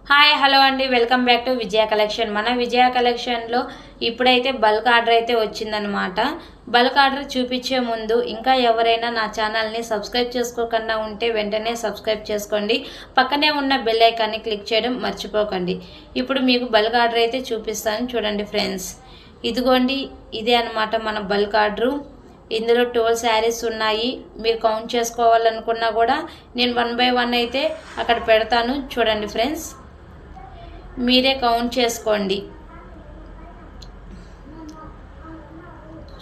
Hi hello అండి, welcome back to Vijaya collection. మన విజయ కలెక్షన్లో ఇప్పుడైతే బల్క్ ఆర్డర్ అయితే వచ్చిందనమాట. బల్క్ ఆర్డర్ చూపించే ముందు ఇంకా ఎవరైనా నా ఛానల్ని సబ్స్క్రైబ్ చేసుకోకుండా ఉంటే వెంటనే సబ్స్క్రైబ్ చేసుకోండి. పక్కనే ఉన్న బెల్ ఐకాన్ని క్లిక్ చేయడం మర్చిపోకండి. ఇప్పుడు మీకు బల్క్ ఆర్డర్ అయితే చూపిస్తాను చూడండి ఫ్రెండ్స్. ఇదిగోండి, ఇదే అనమాట మన బల్క్ ఆర్డరు. ఇందులో 12 శారీస్ ఉన్నాయి. మీరు కౌంట్ చేసుకోవాలనుకున్నా కూడా నేను 1 బై 1 అయితే అక్కడ పెడతాను. చూడండి ఫ్రెండ్స్, మీరే కౌంట్ చేసుకోండి.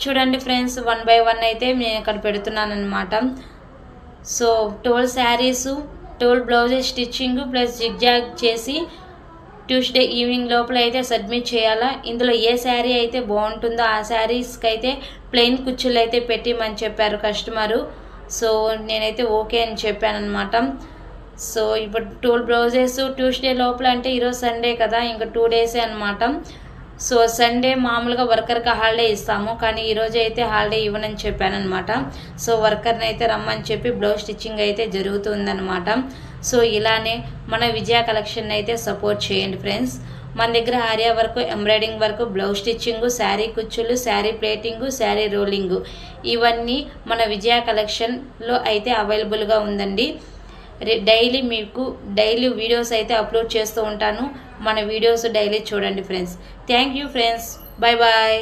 చూడండి ఫ్రెండ్స్, 1 బై 1 అయితే నేను ఇక్కడ పెడుతున్నాను అనమాట. So 12 saris, 12 blouses stitching plus zigzag చేసి ట్యూస్డే ఈవినింగ్ లోపల అయితే సబ్మిట్ చేయాలా. ఇందులో ఏ శారీ అయితే బాగుంటుందో ఆ శారీస్కి అయితే ప్లెయిన్ కుచ్చులు అయితే పెట్టిమని చెప్పారు కస్టమరు. సో నేనైతే ఓకే అని చెప్పాను అనమాట. సో ఇప్పుడు 12 బ్లౌజెస్ ట్యూస్డే లోపల అంటే ఈరోజు సండే కదా, ఇంకా 2 డేసే అనమాట. సో సండే మామూలుగా వర్కర్కి హాలిడే ఇస్తాము, కానీ ఈరోజు అయితే హాలిడే ఇవ్వనని చెప్పాను అనమాట. సో వర్కర్ని అయితే రమ్మని చెప్పి బ్లౌజ్ స్టిచ్చింగ్ అయితే జరుగుతుందన్నమాట. సో ఇలానే మన విజయ కలెక్షన్ అయితే సపోర్ట్ చేయండి ఫ్రెండ్స్. మన దగ్గర Arya work, embroidering work, blouse stitching, sari కుచ్చులు, శారీ ప్లేటింగు, శారీ రోలింగు ఇవన్నీ మన విజయ కలెక్షన్లో అయితే అవైలబుల్గా ఉందండి. మీకు డైలీ వీడియోస్ అయితే అప్లోడ్ చేస్తూ ఉంటాను. మన వీడియోస్ డైలీ చూడండి friends. Thank you friends, bye bye.